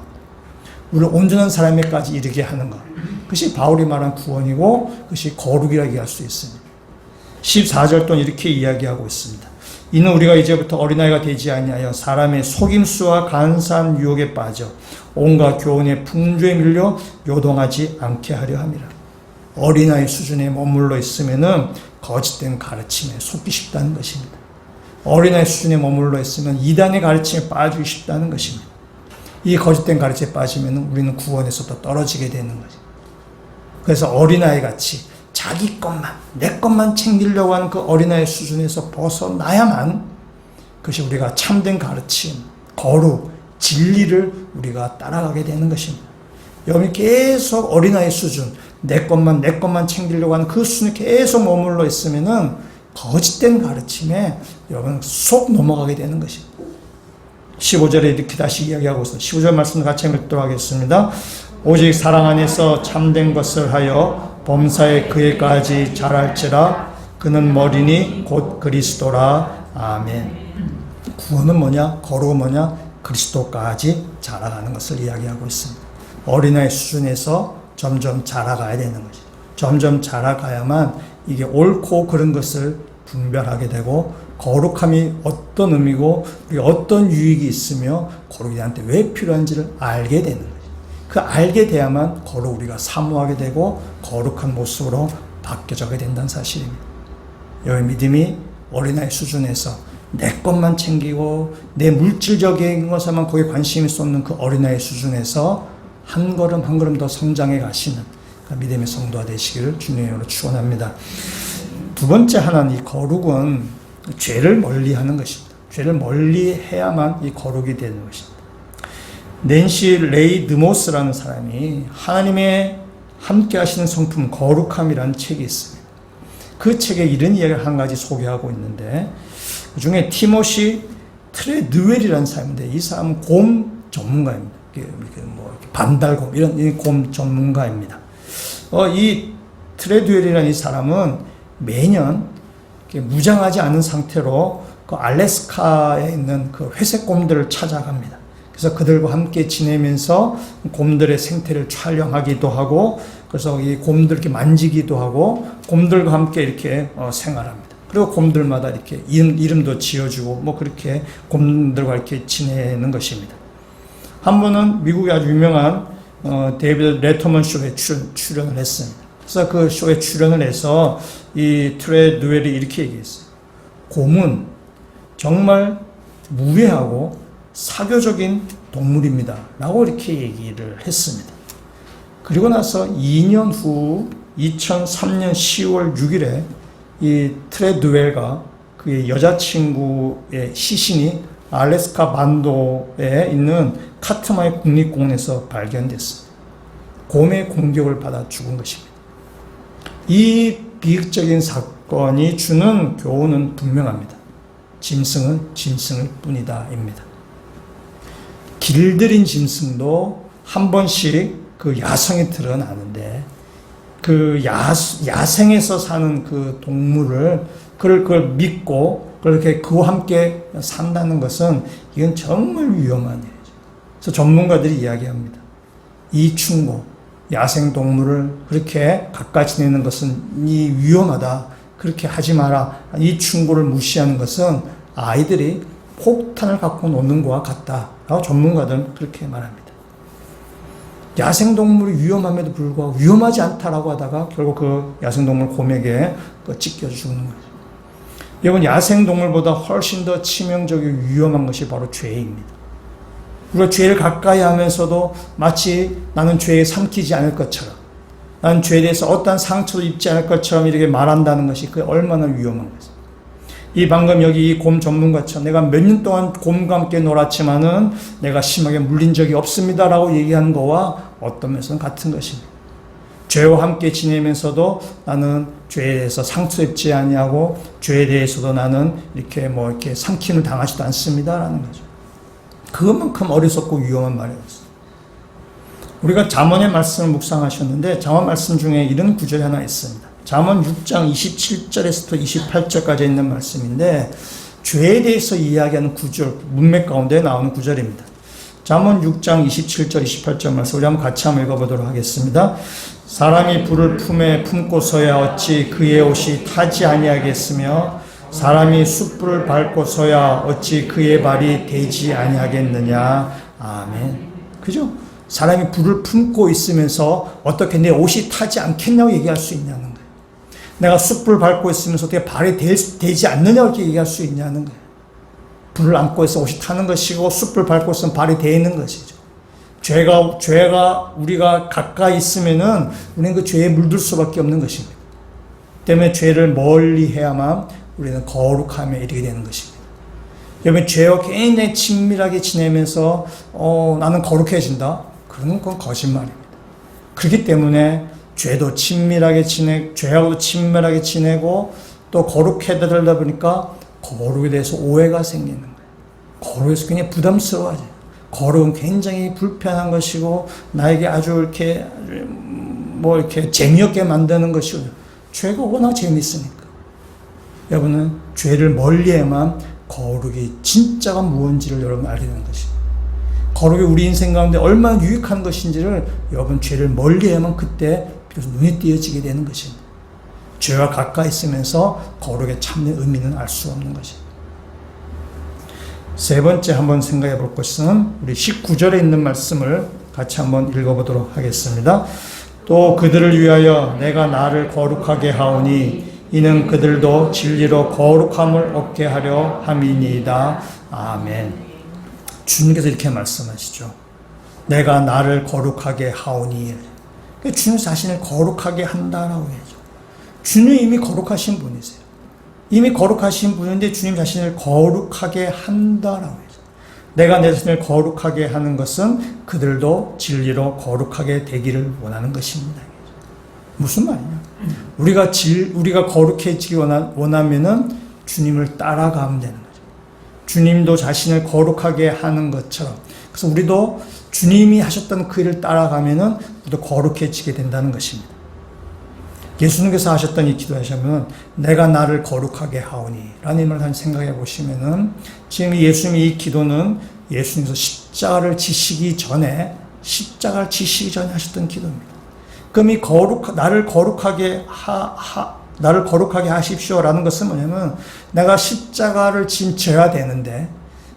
우리를 온전한 사람에까지 이르게 하는 것, 그것이 바울이 말한 구원이고 그것이 거룩이라고 얘기할 수 있습니다. 14절 또는 이렇게 이야기하고 있습니다. 이는 우리가 이제부터 어린아이가 되지 아니하여 사람의 속임수와 간사한 유혹에 빠져 온갖 교훈의 풍조에 밀려 요동하지 않게 하려 함이라. 어린아이 수준에 머물러 있으면은 거짓된 가르침에 속기 쉽다는 것입니다. 어린아이 수준에 머물러 있으면 이단의 가르침에 빠지기 쉽다는 것입니다. 이 거짓된 가르침에 빠지면 우리는 구원에서부터 떨어지게 되는 거죠. 그래서 어린아이 같이 자기 것만, 내 것만 챙기려고 하는 그 어린아이 수준에서 벗어나야만 그것이 우리가 참된 가르침, 거룩, 진리를 우리가 따라가게 되는 것입니다. 여러분이 계속 어린아이 수준, 내 것만 챙기려고 하는 그 수준에 계속 머물러 있으면은 거짓된 가르침에 여러분 속 넘어가게 되는 것입니다. 15절에 이렇게 다시 이야기하고 있습니다. 15절 말씀 같이 읽도록 하겠습니다. 오직 사랑 안에서 참된 것을 하여 범사에 그에까지 자랄지라. 그는 머리니 곧 그리스도라. 아멘. 구원은 뭐냐? 거룩은 뭐냐? 그리스도까지 자라가는 것을 이야기하고 있습니다. 어린아이 수준에서 점점 자라가야 되는 것이죠. 점점 자라가야만 이게 옳고 그른 것을 분별하게 되고 거룩함이 어떤 의미고 우리 어떤 유익이 있으며 거룩이 나한테 왜 필요한지를 알게 되는 거죠. 그 알게 돼야만 거룩 우리가 사모하게 되고 거룩한 모습으로 바뀌어져게 된다는 사실입니다. 여기 믿음이 어린아이 수준에서 내 것만 챙기고 내 물질적인 것에만 거기에 관심이 쏟는 그 어린아이 수준에서 한 걸음 한 걸음 더 성장해 가시는 믿음의 성도가 되시기를 주님의 이름으로 축원합니다. 두 번째 하나는 이 거룩은 죄를 멀리하는 것입니다. 죄를 멀리해야만 이 거룩이 되는 것입니다. 낸시 레이 드모스라는 사람이 하나님의 함께 하시는 성품 거룩함이라는 책이 있습니다. 그 책에 이런 이야기를 한 가지 소개하고 있는데 그 중에 티모시 트레드웰이라는 사람인데 이 사람은 곰 전문가입니다. 반달곰 이런 곰 전문가입니다. 이 트레드웰이라는 이 사람은 매년 무장하지 않은 상태로 그 알래스카에 있는 그 회색 곰들을 찾아갑니다. 그래서 그들과 함께 지내면서 곰들의 생태를 촬영하기도 하고, 그래서 이 곰들 이렇게 만지기도 하고, 곰들과 함께 이렇게 생활합니다. 그리고 곰들마다 이렇게 이름도 지어주고, 그렇게 곰들과 이렇게 지내는 것입니다. 한 번은 미국의 아주 유명한 데이비드 레터먼 쇼에 출연을 했습니다. 그래서 그 쇼에 출연을 해서 이 트레드웰이 이렇게 얘기했어요. 곰은 정말 무해하고 사교적인 동물입니다. 라고 이렇게 얘기를 했습니다. 그리고 나서 2년 후 2003년 10월 6일에 이 트레드웰과 그의 여자친구의 시신이 알래스카 반도에 있는 카트마이 국립공원에서 발견됐습니다. 곰의 공격을 받아 죽은 것입니다. 이 비극적인 사건이 주는 교훈은 분명합니다. 짐승은 짐승일 뿐이다입니다. 길들인 짐승도 한 번씩 그 야성이 드러나는데 그 야생에서 사는 그 동물을 그걸 믿고 그렇게 그와 함께 산다는 것은 이건 정말 위험한 일이죠. 그래서 전문가들이 이야기합니다. 이 충고, 야생동물을 그렇게 가까이 지내는 것은 이 위험하다. 그렇게 하지 마라. 이 충고를 무시하는 것은 아이들이 폭탄을 갖고 노는 것과 같다라고 전문가들은 그렇게 말합니다. 야생동물이 위험함에도 불구하고 위험하지 않다라고 하다가 결국 그 야생동물 곰에게 찢겨 죽는 거죠. 여러분, 야생동물보다 훨씬 더 치명적이고 위험한 것이 바로 죄입니다. 우리가 죄를 가까이 하면서도 마치 나는 죄에 삼키지 않을 것처럼, 나는 죄에 대해서 어떠한 상처도 입지 않을 것처럼 이렇게 말한다는 것이 그게 얼마나 위험한 것입니다. 이 방금 여기 이 곰 전문가처럼 내가 몇 년 동안 곰과 함께 놀았지만은 내가 심하게 물린 적이 없습니다라고 얘기하는 거와 어떤 면에서는 같은 것입니다. 죄와 함께 지내면서도 나는 죄에 대해서 상처 입지 아니하고 죄에 대해서도 나는 이렇게 삼킴을 당하지도 않습니다라는 거죠. 그만큼 어리석고 위험한 말이었어요. 우리가 잠언의 말씀을 묵상하셨는데 잠언 말씀 중에 이런 구절이 하나 있습니다. 잠언 6장 27절에서부터 28절까지 있는 말씀인데 죄에 대해서 이야기하는 구절, 문맥 가운데 나오는 구절입니다. 잠언 6장 27절, 28절 말씀 우리 한번 같이 한번 읽어보도록 하겠습니다. 사람이 불을 품에 품고서야 어찌 그의 옷이 타지 아니하겠으며 사람이 숯불을 밟고서야 어찌 그의 발이 되지 아니하겠느냐. 아멘. 그죠? 사람이 불을 품고 있으면서 어떻게 내 옷이 타지 않겠냐고 얘기할 수 있냐는 거예요. 내가 숯불을 밟고 있으면서 어떻게 발이 되지 않느냐고 이렇게 얘기할 수 있냐는 거예요. 불을 안고 있어 옷이 타는 것이고 숯불을 밟고 있으면 발이 되는 것이죠. 죄가 우리가 가까이 있으면은 우리는 그 죄에 물들 수밖에 없는 것입니다. 때문에 죄를 멀리 해야만 우리는 거룩함에 이르게 되는 것입니다. 여러분, 죄와 굉장히 친밀하게 지내면서 나는 거룩해진다? 그러는 건 거짓말입니다. 그렇기 때문에 죄하고도 친밀하게 지내고 또 거룩해지다 보니까 거룩에 대해서 오해가 생기는 거예요. 거룩에서 굉장히 부담스러워하죠. 거룩은 굉장히 불편한 것이고 나에게 아주 이렇게 재미없게 만드는 것이고 죄가 워낙 재미있으니까. 여러분은 죄를 멀리해야만 거룩이 진짜가 무엇인지를 여러분 알게 되는 것입니다. 거룩이 우리 인생 가운데 얼마나 유익한 것인지를 여러분 죄를 멀리해야만 그때 비로소 눈에 띄어지게 되는 것입니다. 죄와 가까이 있으면서 거룩의 참된 의미는 알 수 없는 것입니다. 세 번째 한번 생각해 볼 것은 우리 19절에 있는 말씀을 같이 한번 읽어보도록 하겠습니다. 또 그들을 위하여 내가 나를 거룩하게 하오니 이는 그들도 진리로 거룩함을 얻게 하려 함이니이다. 아멘. 주님께서 이렇게 말씀하시죠. 내가 나를 거룩하게 하오니. 주님 자신을 거룩하게 한다라고 해야죠. 주님 이미 거룩하신 분이세요. 이미 거룩하신 분인데 주님 자신을 거룩하게 한다라고 해야죠. 내가 내 자신을 거룩하게 하는 것은 그들도 진리로 거룩하게 되기를 원하는 것입니다. 무슨 말이냐? 우리가 거룩해지기 원하면은 주님을 따라가면 되는 거죠. 주님도 자신을 거룩하게 하는 것처럼. 그래서 우리도 주님이 하셨던 그 일을 따라가면은 우리도 거룩해지게 된다는 것입니다. 예수님께서 하셨던 이 기도하시면 내가 나를 거룩하게 하오니 라는 말을 생각해 보시면은 지금 예수님의 이 기도는 예수님께서 십자가를 지시기 전에 하셨던 기도입니다. 그럼 이 나를 거룩하게 하십시오라는 것은 뭐냐면 내가 십자가를 져야 되는데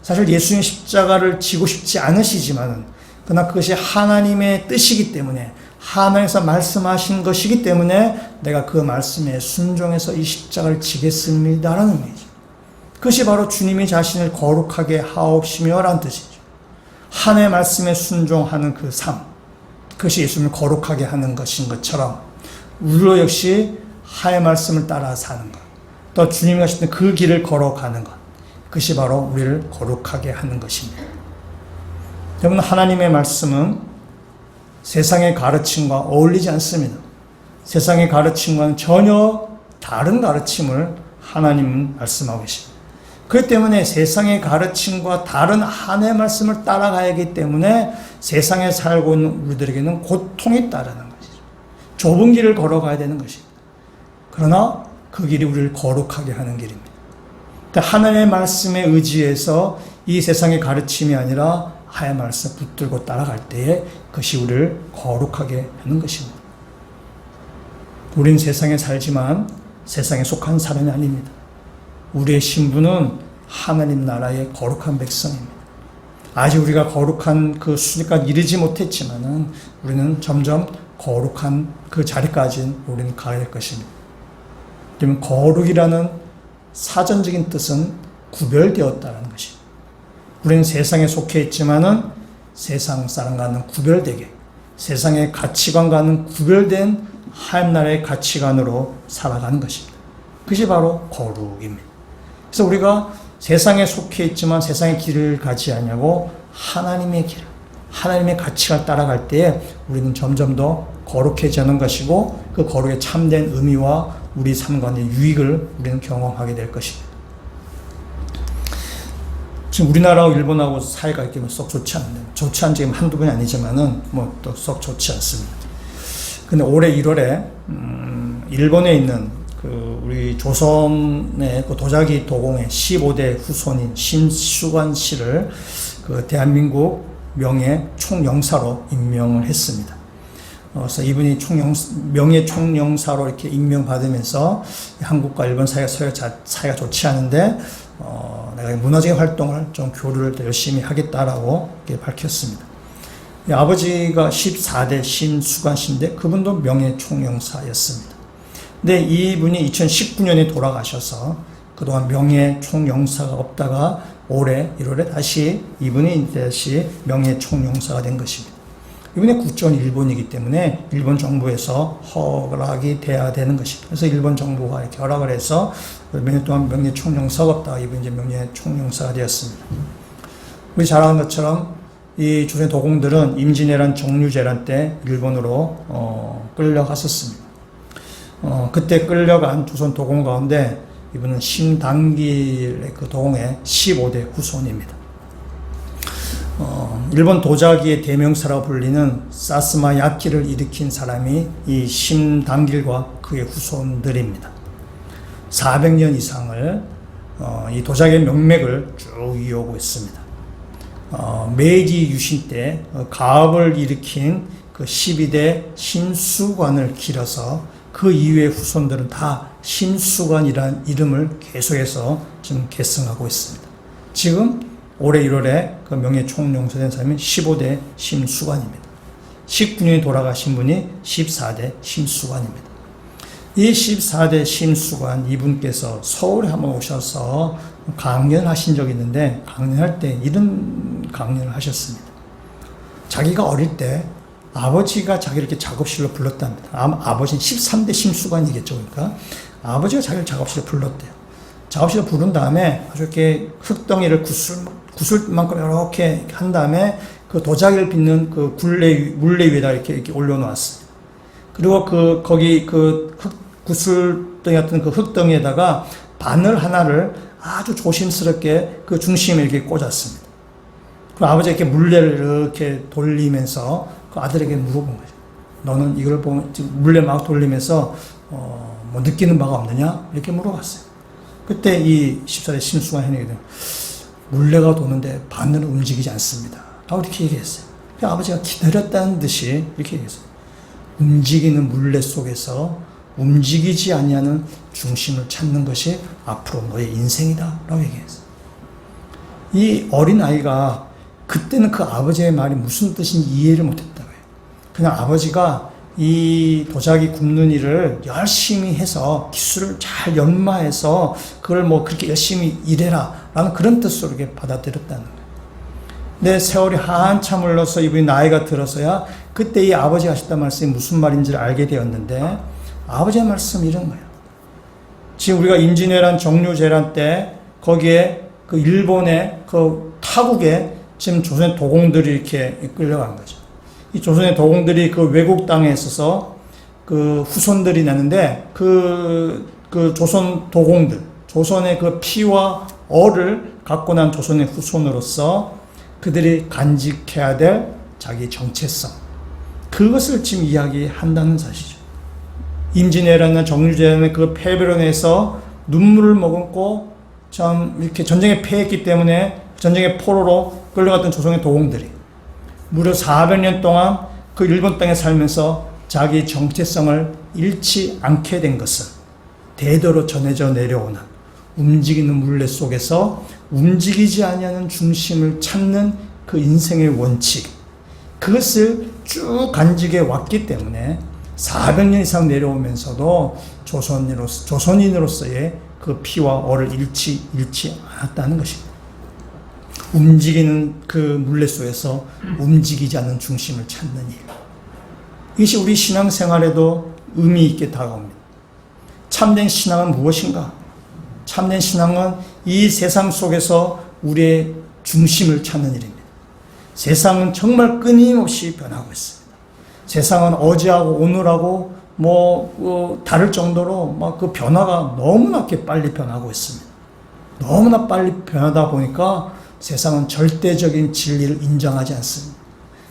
사실 예수님 십자가를 지고 싶지 않으시지만은 그러나 그것이 하나님의 뜻이기 때문에 하나님께서 말씀하신 것이기 때문에 내가 그 말씀에 순종해서 이 십자가를 지겠습니다라는 의미죠. 그것이 바로 주님이 자신을 거룩하게 하옵시며 라는 뜻이죠. 하나님의 말씀에 순종하는 그 삶, 그것이 예수님을 거룩하게 하는 것인 것처럼 우리도 역시 하나님의 말씀을 따라 사는 것, 또 주님이 하셨던 그 길을 걸어가는 것, 그것이 바로 우리를 거룩하게 하는 것입니다. 여러분, 하나님의 말씀은 세상의 가르침과 어울리지 않습니다. 세상의 가르침과는 전혀 다른 가르침을 하나님은 말씀하고 계십니다. 그렇기 때문에 세상의 가르침과 다른 하나님의 말씀을 따라가야 하기 때문에 세상에 살고 있는 우리들에게는 고통이 따르는 것이죠. 좁은 길을 걸어가야 되는 것입니다. 그러나 그 길이 우리를 거룩하게 하는 길입니다. 하나님의 말씀에 의지해서 이 세상의 가르침이 아니라 하나님의 말씀 붙들고 따라갈 때에 그것이 우리를 거룩하게 하는 것입니다. 우린 세상에 살지만 세상에 속한 사람이 아닙니다. 우리의 신분은 하나님 나라의 거룩한 백성입니다. 아직 우리가 거룩한 그 수준까지 이르지 못했지만은 우리는 점점 거룩한 그 자리까지 우리는 가야 될 것입니다. 그러면 거룩이라는 사전적인 뜻은 구별되었다는 것입니다. 우리는 세상에 속해 있지만은 세상 사람과는 구별되게 세상의 가치관과는 구별된 하나님 나라의 가치관으로 살아가는 것입니다. 그것이 바로 거룩입니다. 그래서 우리가 세상에 속해 있지만 세상의 길을 가지 않냐고 하나님의 길, 하나님의 가치관을 따라갈 때에 우리는 점점 더 거룩해지는 것이고 그 거룩의 참된 의미와 우리 삶과의 유익을 우리는 경험하게 될 것입니다. 지금 우리나라하고 일본하고 사이가 이렇게 썩 좋지 않은데, 좋지 않은 지금 한두 번이 아니지만은 뭐 또 썩 좋지 않습니다. 근데 올해 1월에 일본에 있는 그 우리 조선의 그 도자기 도공의 15대 후손인 심수관 씨를 그 대한민국 명예 총영사로 임명을 했습니다. 그래서 이분이 명예 총영사로 이렇게 임명받으면서 한국과 일본 사이가 좋지 않은데 내가 문화적인 활동을 좀 교류를 더 열심히 하겠다라고 이렇게 밝혔습니다. 아버지가 14대 심수관 씨인데 그분도 명예 총영사였습니다. 근데 이분이 2019년에 돌아가셔서 그동안 명예 총영사가 없다가 올해 1월에 다시 이분이 다시 명예 총영사가 된 것입니다. 이분의 국적은 일본이기 때문에 일본 정부에서 허락이 돼야 되는 것입니다. 그래서 일본 정부가 이렇게 허락을 해서 몇 년 동안 명예 총영사가 없다가 이분이 이제 명예 총영사가 되었습니다. 우리 잘 아는 것처럼 이 조선의 도공들은 임진왜란 정류재란 때 일본으로 끌려갔었습니다. 그때 끌려간 조선 도공 가운데 이분은 심당길의 그 도공의 15대 후손입니다. 일본 도자기의 대명사라고 불리는 사스마 야키를 일으킨 사람이 이 심당길과 그의 후손들입니다. 400년 이상을 이 도자기의 명맥을 쭉 이어오고 있습니다. 메이지 유신 때 가업을 일으킨 그 12대 심수관을 길어서 그 이후의 후손들은 다 심수관이라는 이름을 계속해서 지금 계승하고 있습니다. 지금 올해 1월에 그 명예 총영사된 사람이 15대 심수관입니다. 19년에 돌아가신 분이 14대 심수관입니다. 이 14대 심수관 이분께서 서울에 한번 오셔서 강연을 하신 적이 있는데 강연할 때 이런 강연을 하셨습니다. 자기가 어릴 때 아버지가 자기를 이렇게 작업실로 불렀답니다. 아버지는 13대 심수관이겠죠. 그러니까 아버지가 자기를 작업실에 불렀대요. 작업실에 부른 다음에 아주 이렇게 흙덩이를 구슬만큼 이렇게 한 다음에 그 도자기를 빚는 그 물레 위에다 이렇게 올려놓았어요. 그리고 거기 구슬덩이 같은 그 흙덩이에다가 바늘 하나를 아주 조심스럽게 그 중심에 이렇게 꽂았습니다. 그 아버지가 이렇게 물레를 이렇게 돌리면서 그 아들에게 물어본 거죠. 너는 이걸 보면 물레 막 돌리면서 뭐 느끼는 바가 없느냐? 이렇게 물어봤어요. 그때 이 14대 심수관 현역이 물레가 도는데 바늘은 움직이지 않습니다. 라고 이렇게 얘기했어요. 아버지가 기다렸다는 듯이 이렇게 얘기했어요. 움직이는 물레 속에서 움직이지 아니하는 중심을 찾는 것이 앞으로 너의 인생이다. 라고 얘기했어요. 이 어린아이가 그때는 그 아버지의 말이 무슨 뜻인지 이해를 못했다고요. 그냥 아버지가 이 도자기 굽는 일을 열심히 해서 기술을 잘 연마해서 그걸 뭐 그렇게 열심히 일해라 라는 그런 뜻으로 이렇게 받아들였다는 거예요. 근데 세월이 한참 흘러서 이분이 나이가 들어서야 그때 이 아버지가 하셨던 말씀이 무슨 말인지를 알게 되었는데 아버지의 말씀이 이런 거예요. 지금 우리가 임진왜란 정류재란 때 거기에 그 일본의 그 타국에 지금 조선의 도공들이 이렇게 끌려간 거죠. 이 조선의 도공들이 그 외국 땅에 있어서 그 후손들이 나는데 그 조선 도공들, 조선의 그 피와 얼을 갖고 난 조선의 후손으로서 그들이 간직해야 될 자기 정체성, 그것을 지금 이야기한다는 사실이죠. 임진왜란이나 정유재란의 그 패배로 인해서 눈물을 머금고 참 이렇게 전쟁에 패했기 때문에 전쟁의 포로로 끌려갔던 조선의 도공들이 무려 400년 동안 그 일본 땅에 살면서 자기 정체성을 잃지 않게 된 것은 대대로 전해져 내려오는 움직이는 물레 속에서 움직이지 아니하는 중심을 찾는 그 인생의 원칙, 그것을 쭉 간직해 왔기 때문에 400년 이상 내려오면서도 조선인으로서의 그 피와 얼을 잃지 않았다는 것입니다. 움직이는 그 물레 속에서 움직이지 않는 중심을 찾는 일. 이것이 우리 신앙생활에도 의미 있게 다가옵니다. 참된 신앙은 무엇인가? 참된 신앙은 이 세상 속에서 우리의 중심을 찾는 일입니다. 세상은 정말 끊임없이 변하고 있습니다. 세상은 어제하고 오늘하고 다를 정도로 그 변화가 너무나 빨리 변하고 있습니다. 너무나 빨리 변하다 보니까 세상은 절대적인 진리를 인정하지 않습니다.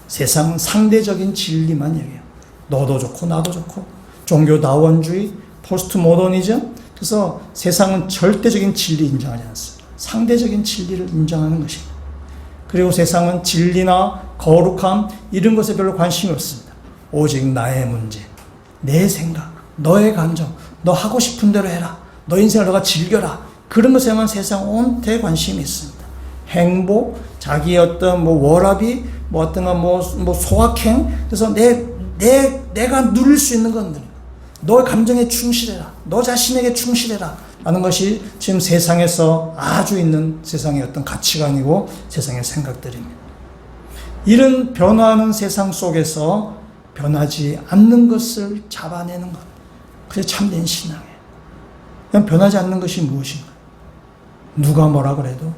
세상은 상대적인 진리만 얘기해요. 너도 좋고 나도 좋고 종교다원주의, 포스트 모더니즘. 그래서 세상은 절대적인 진리 인정하지 않습니다. 상대적인 진리를 인정하는 것입니다. 그리고 세상은 진리나 거룩함 이런 것에 별로 관심이 없습니다. 오직 나의 문제, 내 생각, 너의 감정, 너 하고 싶은 대로 해라. 너 인생을 너가 즐겨라. 그런 것에만 세상 온통 관심이 있습니다. 행복, 자기의 어떤 워라비, 소확행. 그래서 내가 누릴 수 있는 건 너의 감정에 충실해라. 너 자신에게 충실해라. 라는 것이 지금 세상에서 아주 있는 세상의 어떤 가치관이고 세상의 생각들입니다. 이런 변화하는 세상 속에서 변하지 않는 것을 잡아내는 것. 그게 참된 신앙이에요. 그냥 변하지 않는 것이 무엇인가? 누가 뭐라 그래도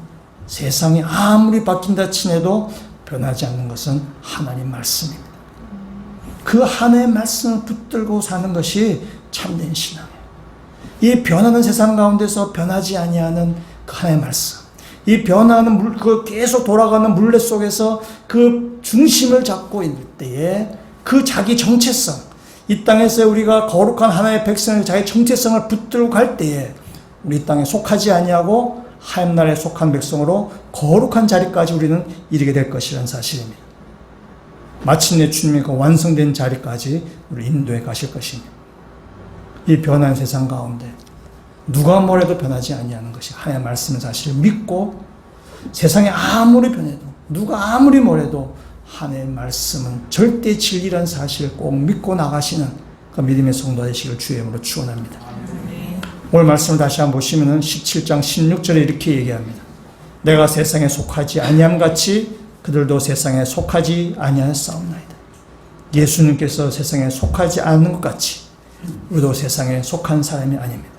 세상이 아무리 바뀐다 치내도 변하지 않는 것은 하나님 말씀입니다. 그 하나님의 말씀을 붙들고 사는 것이 참된 신앙이에요. 이 변하는 세상 가운데서 변하지 아니하는 그 하나님의 말씀, 이 변하는 그 계속 돌아가는 물레 속에서 그 중심을 잡고 있을 때에 그 자기 정체성, 이 땅에서 우리가 거룩한 하나님의 백성을 자기 정체성을 붙들고 갈 때에 우리 땅에 속하지 아니하고 하나님 나라에 속한 백성으로 거룩한 자리까지 우리는 이르게 될 것이라는 사실입니다. 마침내 주님의 그 완성된 자리까지 우리 인도해 가실 것입니다. 이 변한 세상 가운데 누가 뭐래도 변하지 아니하는 것이 하나님의 말씀의 사실을 믿고 세상이 아무리 변해도 누가 아무리 뭐래도 하나님의 말씀은 절대 진리라는 사실을 꼭 믿고 나가시는 그 믿음의 성도 되시길 주의 이름으로 축원합니다. 오늘 말씀을 다시 한번 보시면은 17장 16절에 이렇게 얘기합니다. 내가 세상에 속하지 아니함 같이 그들도 세상에 속하지 아니하였사옵나이다. 예수님께서 세상에 속하지 않는 것 같이 우리도 세상에 속한 사람이 아닙니다.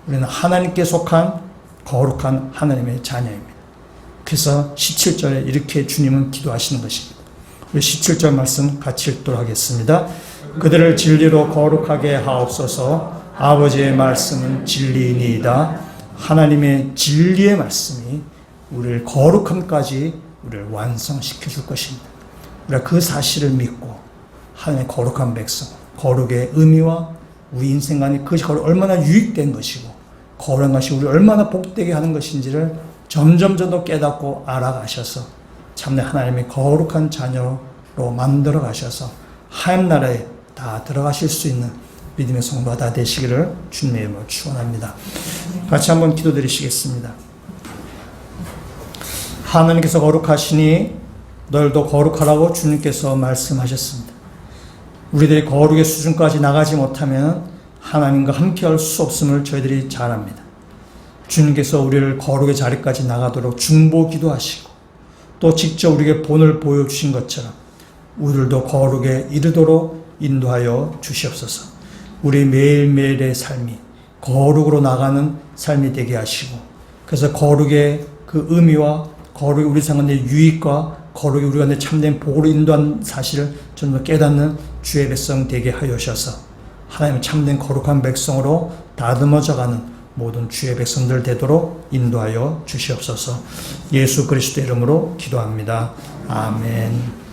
우리는 하나님께 속한 거룩한 하나님의 자녀입니다. 그래서 17절에 이렇게 주님은 기도하시는 것입니다. 우리 17절 말씀 같이 읽도록 하겠습니다. 그들을 진리로 거룩하게 하옵소서. 아버지의 말씀은 진리이니이다. 하나님의 진리의 말씀이 우리를 거룩함까지 우리를 완성시켜 줄 것입니다. 우리가 그 사실을 믿고 하나님의 거룩한 백성, 거룩의 의미와 우리 인생 간에 그것이 얼마나 유익된 것이고 거룩한 것이 우리를 얼마나 복되게 하는 것인지를 점점 더 깨닫고 알아가셔서 참된 하나님의 거룩한 자녀로 만들어 가셔서 하나님 나라에 다 들어가실 수 있는 믿음의 성도가 다 되시기를 주님의 이름으로 축원합니다. 같이 한번 기도드리시겠습니다. 하나님께서 거룩하시니 너희도 거룩하라고 주님께서 말씀하셨습니다. 우리들이 거룩의 수준까지 나가지 못하면 하나님과 함께할 수 없음을 저희들이 잘 압니다. 주님께서 우리를 거룩의 자리까지 나가도록 중보기도 하시고 또 직접 우리에게 본을 보여주신 것처럼 우리들도 거룩에 이르도록 인도하여 주시옵소서. 우리 매일매일의 삶이 거룩으로 나가는 삶이 되게 하시고 그래서 거룩의 그 의미와 거룩이 우리 생활의 유익과 거룩이 우리가 내 참된 복으로 인도한 사실을 좀 더 깨닫는 주의 백성 되게 하여 주셔서 하나님의 참된 거룩한 백성으로 다듬어져가는 모든 주의 백성들 되도록 인도하여 주시옵소서. 예수 그리스도 이름으로 기도합니다. 아멘.